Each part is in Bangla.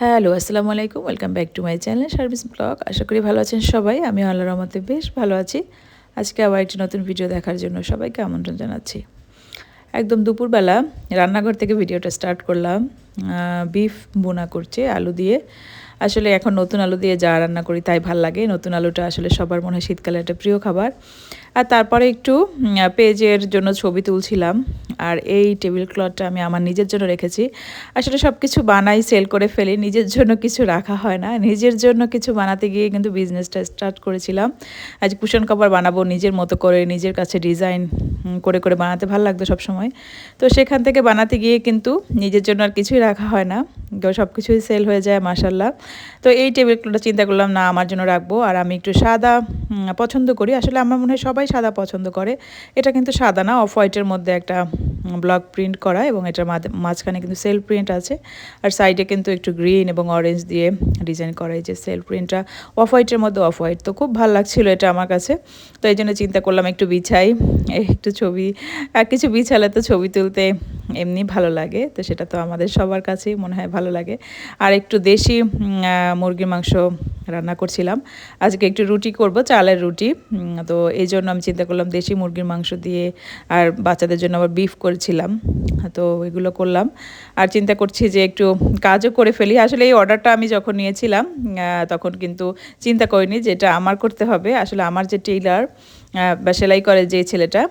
হ্যালো, আসসালামু আলাইকুম। Welcome back to my channel service blog. আশা করি ভালো আছেন সবাই। আমি আল্লাহর রহমতে বেশ ভালো আছি। আজকে আবার একটি নতুন ভিডিও দেখার জন্য সবাইকে আমন্ত্রণ জানাচ্ছি। একদম দুপুরবেলা রান্নাঘর থেকে ভিডিওটা স্টার্ট করলাম। বিফ ভুনা করছি আলু দিয়ে। আসলে এখন নতুন আলু দিয়ে যা রান্না করি তাই ভাল লাগে। নতুন আলুটা আসলে সবার মনে হয় শীতকালে একটা প্রিয় খাবার। আর তারপরে একটু পেজের জন্য ছবি তুলছিলাম। আর এই টেবিল ক্লথটা আমি আমার নিজের জন্য রেখেছি। আসলে সব কিছু বানাই, সেল করে ফেলি। নিজের জন্য কিছু রাখা হয় না। নিজের জন্য কিছু বানাতে গিয়ে কিন্তু বিজনেসটা স্টার্ট করেছিলাম। আজ কুশন কভার বানাবো নিজের মতো করে, নিজের কাছে ডিজাইন করে বানাতে ভালো লাগতো সবসময়। তো সেখান থেকে বানাতে গিয়ে কিন্তু নিজের জন্য আর কিছুই রাখা হয় না। সব কিছুই সেল হয়ে যায় মাশাল্লাহ। তো এই টেবিল ক্লথটা চিন্তা করলাম না আমার জন্য রাখবো। আর আমি একটু সাদা পছন্দ করি। আসলে আমার মনে হয় সবাই সাদা পছন্দ করে। এটা কিন্তু সাদা না, অফ হোয়াইটের মধ্যে একটা ব্লক প্রিন্ট করা এবং এটার মাঝখানে কিন্তু সেলফ প্রিন্ট আছে। আর সাইডে কিন্তু একটু গ্রিন এবং অরেঞ্জ দিয়ে ডিজাইন করা, এই যে সেলফ প্রিন্টটা অফ হোয়াইটের মধ্যে অফ হোয়াইট, তো খুব ভালো লাগছিল এটা আমার কাছে। তো এই জন্য চিন্তা করলাম একটু বিছাই, একটু ছবি, কিছু বিছালে তো ছবি তুলতে এমনি ভালো লাগে, তো সেটা তো আমাদের সবার কাছেই মনে হয় ভালো লাগে। আর একটু দেশি মুরগির মাংস রান্না করছিলাম। আজকে একটু রুটি করব, চালের রুটি। তো এই জন্য আমি চিন্তা করলাম দেশি মুরগির মাংস দিয়ে, আর বাচ্চাদের জন্য আবার বিফ করেছিলাম। তো এগুলো করলাম। আর চিন্তা করছি যে একটু কাজও করে ফেলি। আসলে এই অর্ডারটা আমি যখন নিয়েছিলাম তখন কিন্তু চিন্তা করিনি যে এটা আমার করতে হবে। আসলে আমার যে টেইলার বা সেলাই করে যে ছেলেটা,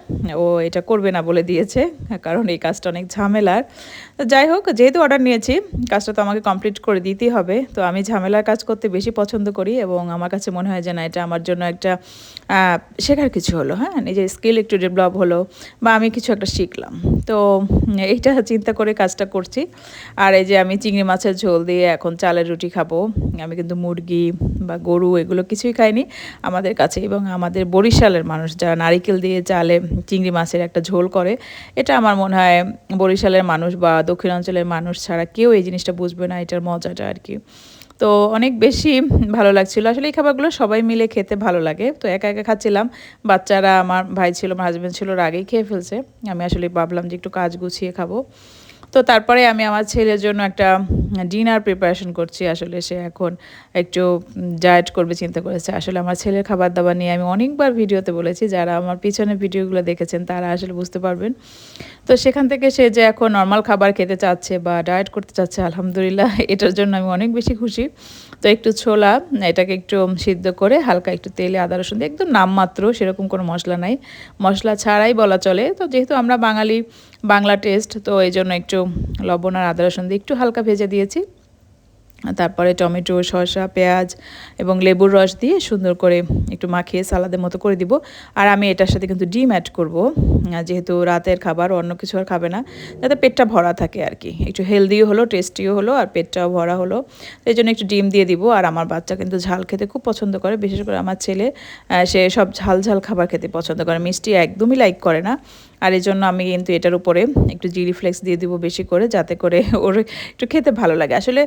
ও এটা করবে না বলে দিয়েছে, কারণ এই কাজটা অনেক ঝামেলার। তো যাই হোক, যেহেতু অর্ডার নিয়েছি কাজটা তো আমাকে কমপ্লিট করে দিতেই হবে। তো আমি ঝামেলার কাজ করতে বেশি পছন্দ করি এবং আমার কাছে মনে হয় যে না, এটা আমার জন্য একটা শেখার কিছু হলো, হ্যাঁ, নিজের স্কিল একটু ডেভেলপ হলো বা আমি কিছু একটা শিখলাম। তো এইটা চিন্তা করে কাজটা করছি। আর এই যে আমি চিংড়ি মাছের ঝোল দিয়ে এখন চালের রুটি খাবো। আমি কিন্তু মুরগি বা গরু এগুলো কিছুই খাইনি আমাদের কাছে, এবং আমাদের বরিশালের মানুষ যারা নারিকেল দিয়ে চালে চিংড়ি মাছের একটা ঝোল করে, এটা আমার মনে হয় বরিশালের মানুষ বা দক্ষিণাঞ্চলের মানুষ ছাড়া কেউ এই জিনিসটা বুঝবে না, এটার মজাটা আর কি। তো অনেক বেশি ভালো লাগছিল। আসলে এই খাবারগুলো সবাই মিলে খেতে ভালো লাগে। তো একা একা খাচ্ছিলাম। বাচ্চারা, আমার ভাই ছিল, আমার হাজব্যান্ড ছিল, ওরা আগেই খেয়ে ফেলছে। আমি আসলে ভাবলাম যে একটু কাজ গুছিয়ে খাবো। তো তারপরে আমি আমার ছেলের জন্য একটা ডিনার প্রিপারেশন করছি। আসলে সে এখন একটু ডায়েট করবে চিন্তা করেছে। আসলে আমার ছেলের খাবার দাবার নিয়ে আমি অনেকবার ভিডিওতে বলেছি, যারা আমার পিছনে ভিডিওগুলো দেখেছেন তারা আসলে বুঝতে পারবেন। তো সেখান থেকে সে যে এখন নর্মাল খাবার খেতে চাচ্ছে বা ডায়েট করতে চাচ্ছে, আলহামদুলিল্লাহ এটার জন্য আমি অনেক বেশি খুশি। তো একটু ছোলা, এটাকে একটু সিদ্ধ করে হালকা একটু তেলে আদা রসুন দিয়ে, একদম নামমাত্র, সেরকম কোনো মশলা নাই, মশলা ছাড়াই বলা চলে। তো যেহেতু আমরা বাঙালি, বাংলা টেস্ট, তো এই জন্য একটু লবণ আর আদা রসুন দিয়ে একটু হালকা ভেজে দিয়েছি। তারপরে টমেটো, শসা, পেঁয়াজ এবং লেবুর রস দিয়ে সুন্দর করে একটু মাখিয়ে সালাদের মতো করে দিব। আর আমি এটার সাথে কিন্তু ডিম অ্যাড করব, যেহেতু রাতের খাবার, অন্য কিছু আর খাবে না, যাতে পেটটা ভরা থাকে আর কি, একটু হেলদিও হলো, টেস্টিও হলো, আর পেটটাও ভরা হলো। এই জন্য একটু ডিম দিয়ে দিব। আর আমার বাচ্চা কিন্তু ঝাল খেতে খুব পছন্দ করে, বিশেষ করে আমার ছেলে, সে সব ঝাল ঝাল খাবার খেতে পছন্দ করে, মিষ্টি একদমই লাইক করে না। আর এই জন্য আমি কিন্তু এটার উপরে একটু জিরি ফ্লেক্স দিয়ে দিব বেশি করে, যাতে করে ওর একটু খেতে ভালো লাগে। আসলে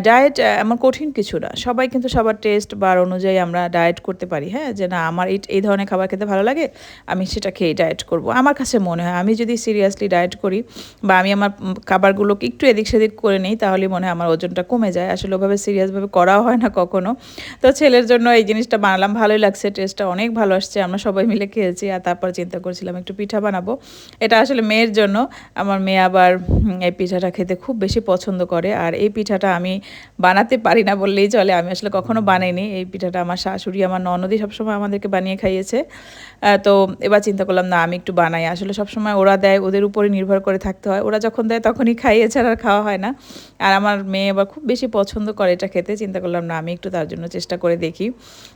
ডায়েট এমন কঠিন কিছু না, সবাই কিন্তু সবার টেস্ট বা অনুযায়ী আমরা ডায়েট করতে পারি, হ্যাঁ, যে না আমার এই ধরনের খাবার খেতে ভালো লাগে, আমি সেটা খেয়ে ডায়েট করব। আমার কাছে মনে হয় আমি যদি সিরিয়াসলি ডায়েট করি বা আমি আমার খাবারগুলোকে একটু এদিক সেদিক করে নিই, তাহলে মনে হয় আমার ওজনটা কমে যায়। আসলে ওভাবে সিরিয়াসভাবে করাও হয় না কখনো। তো ছেলের জন্য এই জিনিসটা বানালাম, ভালোই লাগছে, টেস্টটা অনেক ভালো আসছে, আমরা সবাই মিলে খেয়েছি। আর তারপর চিন্তা করছিলাম একটু পিঠা বানাবো, এটা আসলে মেয়ের জন্য। আমার মেয়ে আবার এই পিঠাটা খেতে খুব বেশি পছন্দ করে। আর এই পিঠাটা আমি বানাতে পারি না বললেই চলে, আমি আসলে কখনো বানাইনি এই পিঠাটা। আমার শাশুড়ি, আমার ননদই সবসময় আমাদেরকে বানিয়ে খাইয়েছে। তো এবার চিন্তা করলাম না, আমি একটু বানাই। আসলে সবসময় ওরা দেয়, ওদের উপরে নির্ভর করে থাকতে হয়, ওরা যখন দেয় তখনই খাই, এছাড়া আর খাওয়া হয় না। আর আমার মেয়ে আবার খুব বেশি পছন্দ করে এটা খেতে, চিন্তা করলাম না আমি একটু তার জন্য চেষ্টা করে দেখি।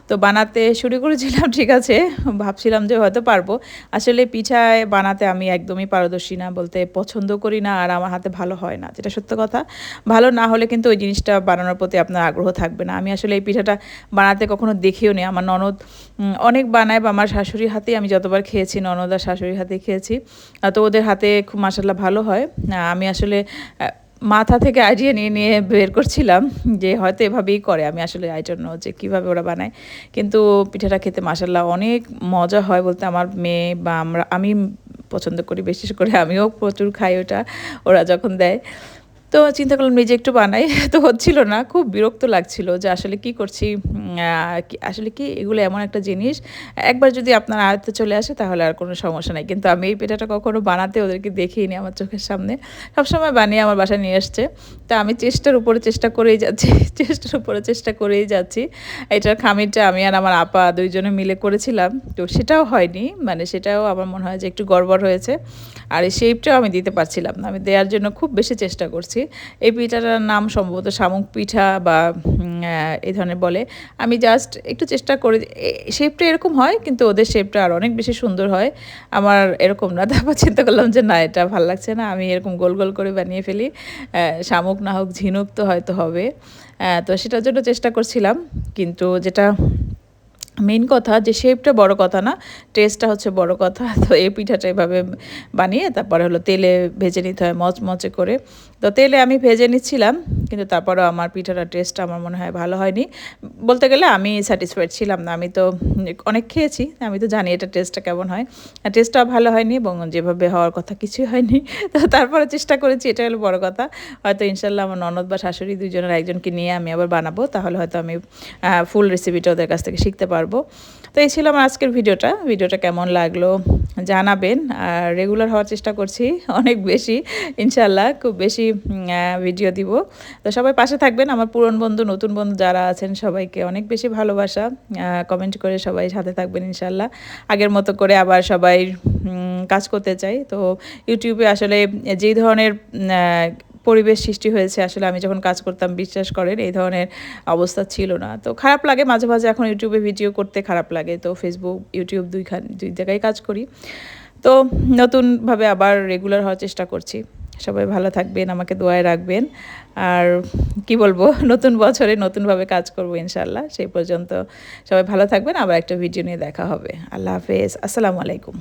তো বানাতে শুরু করেছিলাম, ঠিক আছে, ভাবছিলাম যে হয়তো পারবো। আসলে পিঠায় বানাতে আমি একদমই পারদর্শী না, বলতে পছন্দ করি না, আর আমার হাতে ভালো হয় না, যেটা সত্য কথা। ভালো না হলে কিন্তু ওই জিনিসটা বানানোর প্রতি আপনার আগ্রহ থাকবে না। আমি আসলে এই পিঠাটা বানাতে কখনো দেখিও নি। আমার ননদ অনেক বানায়, বা আমার শাশুড়ির হাতেই আমি যতবার খেয়েছি, ননদ আর শাশুড়ির হাতে খেয়েছি, তো ওদের হাতে খুব মাশাআল্লাহ ভালো হয়। আমি আসলে মাথা থেকে আইডিয়া নিয়ে নিয়ে বের করছিলাম যে হয়তো এভাবেই করে, আমি আসলে আই ডোন্ট নো যে কীভাবে ওরা বানায়। কিন্তু পিঠাটা খেতে মাশাআল্লাহ অনেক মজা হয়, বলতে আমার মেয়ে বা আমি পছন্দ করি, বিশেষ করে আমিও প্রচুর খাই ওটা, ওরা যখন দেয়। তো চিন্তা করলাম নিজে একটু বানাই, তো হচ্ছিল না, খুব বিরক্ত লাগছিল যে আসলে কি করছি, আসলে কি এগুলো এমন একটা জিনিস একবার যদি আপনার আয়ত্তে চলে আসে তাহলে আর কোনো সমস্যা নাই। কিন্তু আমি এই পিঠাটা কখনো বানাতে ওদেরকে দেখিনি আমার চোখের সামনে, সবসময় বানিয়ে আমার বাসায় নিয়ে আসছে। তা আমি চেষ্টার উপরে চেষ্টা করেই যাচ্ছি চেষ্টার উপরে চেষ্টা করেই যাচ্ছি। এটার খামিরটা আমি আর আমার আপা দুইজনে মিলে করেছিলাম, তো সেটাও হয়নি, মানে সেটাও আমার মনে হয় যে একটু গড়বড় হয়েছে। আর এই শেপটাও আমি দিতে পারছিলাম না, আমি দেওয়ার জন্য খুব বেশি চেষ্টা করছি। এই পিঠাটার নাম সম্ভবত শামুক পিঠা বা এই ধরনের বলে। আমি জাস্ট একটু চেষ্টা করে, শেপটা এরকম হয় কিন্তু ওদের শেপটা আর অনেক বেশি সুন্দর হয়, আমার এরকম না। তারপর চিন্তা করলাম যে না, এটা ভালো লাগছে না, আমি এরকম গোল গোল করে বানিয়ে ফেলি, শামুক না হোক ঝিনুক তো হয়তো হবে। তো সেটার জন্য চেষ্টা করছিলাম, কিন্তু যেটা মেইন কথা যে শেপটা বড় কথা না, টেস্টটা হচ্ছে বড় কথা। তো এই পিঠাটা এভাবে বানিয়ে তারপরে হলো তেলে ভেজে নিতে হয় মচমচে করে। তো তেলে আমি ভেজে নিচ্ছিলাম, কিন্তু তারপরেও আমার পিঠাটার টেস্টটা আমার মনে হয় ভালো হয়নি। বলতে গেলে আমি স্যাটিসফাইড ছিলাম না, আমি তো অনেক খেয়েছি, আমি তো জানি এটা টেস্টটা কেমন হয়। টেস্টটাও ভালো হয়নি এবং যেভাবে হওয়ার কথা কিছুই হয়নি। তো তারপরে চেষ্টা করেছি, এটা হলো বড় কথা। হয়তো ইনশাল্লাহ আমার ননদ বা শাশুড়ি দুইজনের একজনকে নিয়ে আমি আবার বানাবো, তাহলে হয়তো আমি ফুল রেসিপিটা ওদের কাছ থেকে শিখতে পারবো। তো এই ছিল আমার আজকের ভিডিওটা কেমন লাগলো জানাবেন। আর রেগুলার হওয়ার চেষ্টা করছি অনেক বেশি, ইনশাল্লাহ খুব বেশি ভিডিও দিব। তো সবাই পাশে থাকবেন, আমার পুরনো বন্ধু নতুন বন্ধু যারা আছেন সবাইকে অনেক বেশি ভালোবাসা, কমেন্ট করে সবাই সাথে থাকবেন ইনশাল্লাহ। আগের মতো করে আবার সবাই কাজ করতে চাই। তো ইউটিউবে আসলে যেই ধরনের পরিবেশ সৃষ্টি হয়েছে, আসলে আমি যখন কাজ করতাম বিশ্বাস করেন এই ধরনের অবস্থা ছিল না। তো খারাপ লাগে মাঝে মাঝে, এখন ইউটিউবে ভিডিও করতে খারাপ লাগে। তো ফেসবুক ইউটিউব দুই জায়গায় কাজ করি। তো নতুনভাবে আবার রেগুলার হওয়ার চেষ্টা করছি। সবাই ভালো থাকবেন, আমাকে দোয়ায় রাখবেন। আর কি বলবো, নতুন বছরে নতুনভাবে কাজ করবো ইনশাল্লাহ। সেই পর্যন্ত সবাই ভালো থাকবেন, আবার একটা ভিডিও নিয়ে দেখা হবে। আল্লাহ হাফেজ, আসসালামু আলাইকুম।